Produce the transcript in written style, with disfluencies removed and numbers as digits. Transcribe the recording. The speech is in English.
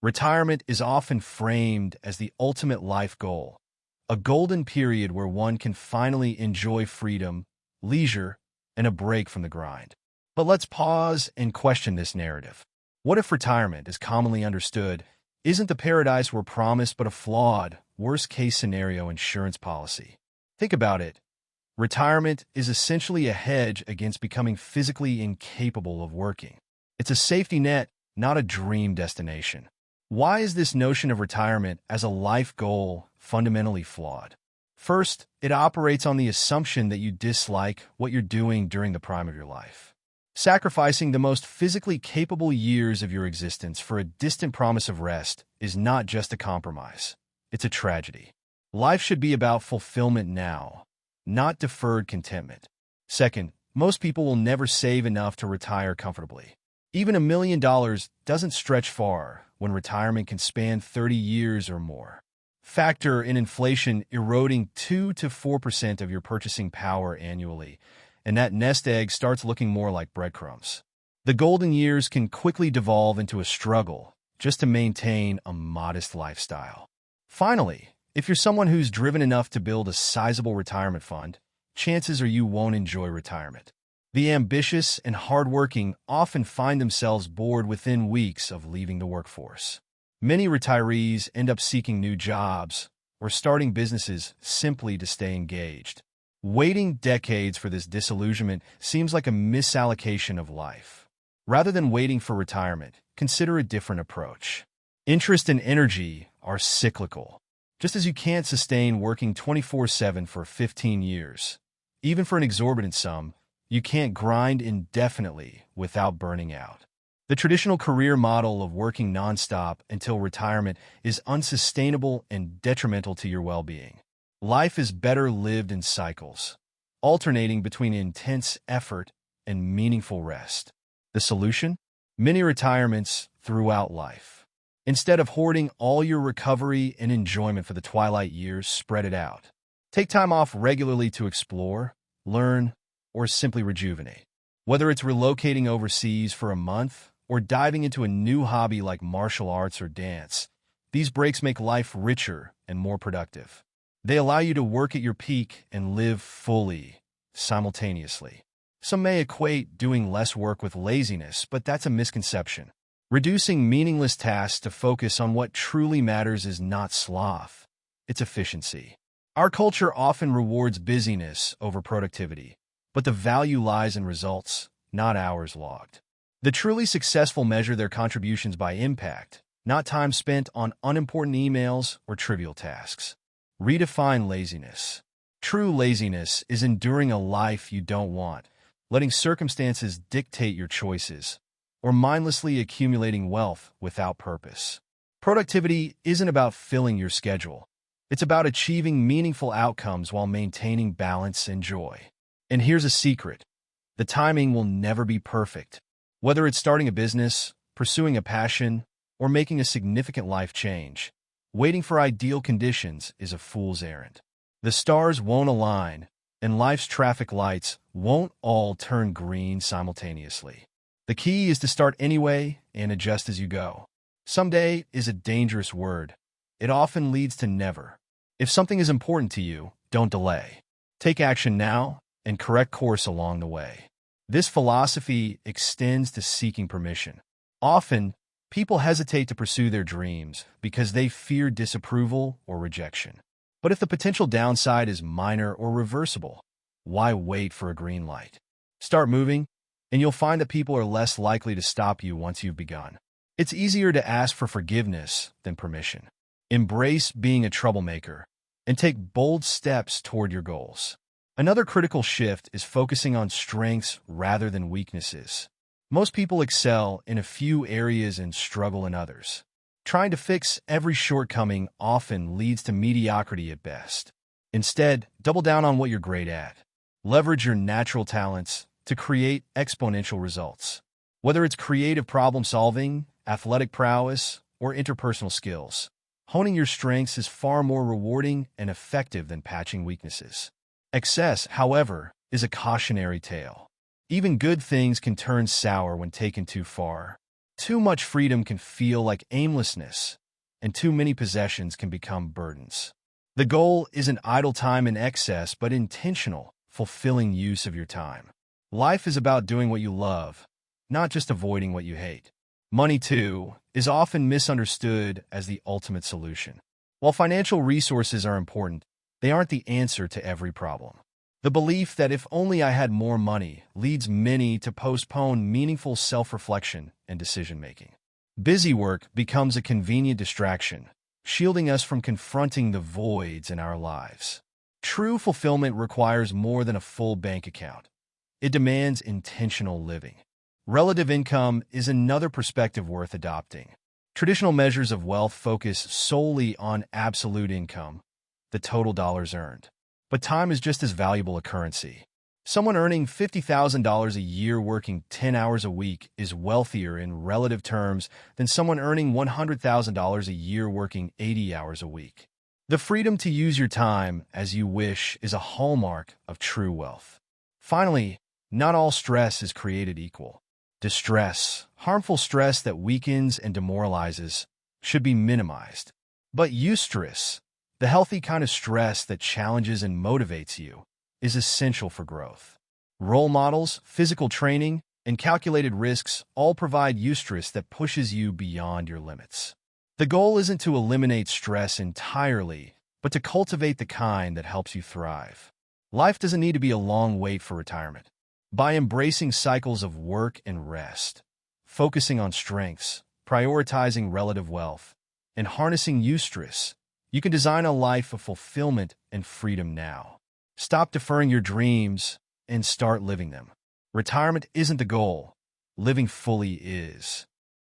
Retirement is often framed as the ultimate life goal, a golden period where one can finally enjoy freedom, leisure, and a break from the grind. But let's pause and question this narrative. What if retirement, as commonly understood, isn't the paradise we're promised but a flawed, worst-case scenario insurance policy? Think about it. Retirement is essentially a hedge against becoming physically incapable of working. It's a safety net, not a dream destination. Why is this notion of retirement as a life goal fundamentally flawed? First, it operates on the assumption that you dislike what you're doing during the prime of your life. Sacrificing the most physically capable years of your existence for a distant promise of rest is not just a compromise. It's a tragedy. Life should be about fulfillment now, not deferred contentment. Second, most people will never save enough to retire comfortably. Even $1 million doesn't stretch far when retirement can span 30 years or more. Factor in inflation eroding 2 to 4% of your purchasing power annually, and that nest egg starts looking more like breadcrumbs. The golden years can quickly devolve into a struggle just to maintain a modest lifestyle. Finally, if you're someone who's driven enough to build a sizable retirement fund, chances are you won't enjoy retirement. The ambitious and hardworking often find themselves bored within weeks of leaving the workforce. Many retirees end up seeking new jobs or starting businesses simply to stay engaged. Waiting decades for this disillusionment seems like a misallocation of life. Rather than waiting for retirement, consider a different approach. Interest and energy are cyclical. Just as you can't sustain working 24/7 for 15 years, even for an exorbitant sum, you can't grind indefinitely without burning out. The traditional career model of working nonstop until retirement is unsustainable and detrimental to your well-being. Life is better lived in cycles, alternating between intense effort and meaningful rest. The solution? Many retirements throughout life. Instead of hoarding all your recovery and enjoyment for the twilight years, spread it out. Take time off regularly to explore, learn, or simply rejuvenate. Whether it's relocating overseas for a month or diving into a new hobby like martial arts or dance, these breaks make life richer and more productive. They allow you to work at your peak and live fully, simultaneously. Some may equate doing less work with laziness, but that's a misconception. Reducing meaningless tasks to focus on what truly matters is not sloth, it's efficiency. Our culture often rewards busyness over productivity, but the value lies in results, not hours logged. The truly successful measure their contributions by impact, not time spent on unimportant emails or trivial tasks. Redefine laziness. True laziness is enduring a life you don't want, letting circumstances dictate your choices, or mindlessly accumulating wealth without purpose. Productivity isn't about filling your schedule. It's about achieving meaningful outcomes while maintaining balance and joy. And here's a secret. The timing will never be perfect. Whether it's starting a business, pursuing a passion, or making a significant life change, waiting for ideal conditions is a fool's errand. The stars won't align, and life's traffic lights won't all turn green simultaneously. The key is to start anyway and adjust as you go. Someday is a dangerous word. It often leads to never. If something is important to you, don't delay. Take action now and correct course along the way. This philosophy extends to seeking permission. Often, people hesitate to pursue their dreams because they fear disapproval or rejection. But if the potential downside is minor or reversible, why wait for a green light? Start moving, and you'll find that people are less likely to stop you once you've begun. It's easier to ask for forgiveness than permission. Embrace being a troublemaker and take bold steps toward your goals. Another critical shift is focusing on strengths rather than weaknesses. Most people excel in a few areas and struggle in others. Trying to fix every shortcoming often leads to mediocrity at best. Instead, double down on what you're great at. Leverage your natural talents to create exponential results. Whether it's creative problem solving, athletic prowess, or interpersonal skills, honing your strengths is far more rewarding and effective than patching weaknesses. Excess, however, is a cautionary tale. Even good things can turn sour when taken too far. Too much freedom can feel like aimlessness, and too many possessions can become burdens. The goal isn't idle time in excess, but intentional, fulfilling use of your time. Life is about doing what you love, not just avoiding what you hate. Money, too, is often misunderstood as the ultimate solution. While financial resources are important, they aren't the answer to every problem. The belief that if only I had more money leads many to postpone meaningful self-reflection and decision-making. Busy work becomes a convenient distraction, shielding us from confronting the voids in our lives. True fulfillment requires more than a full bank account. It demands intentional living. Relative income is another perspective worth adopting. Traditional measures of wealth focus solely on absolute income, the total dollars earned. But time is just as valuable a currency. Someone earning $50,000 a year working 10 hours a week is wealthier in relative terms than someone earning $100,000 a year working 80 hours a week. The freedom to use your time as you wish is a hallmark of true wealth. Finally, not all stress is created equal. Distress, harmful stress that weakens and demoralizes, should be minimized. But eustress, the healthy kind of stress that challenges and motivates you, is essential for growth. Role models, physical training, and calculated risks all provide eustress that pushes you beyond your limits. The goal isn't to eliminate stress entirely, but to cultivate the kind that helps you thrive. Life doesn't need to be a long wait for retirement. By embracing cycles of work and rest, focusing on strengths, prioritizing relative wealth, and harnessing eustress, you can design a life of fulfillment and freedom now. Stop deferring your dreams and start living them. Retirement isn't the goal. Living fully is.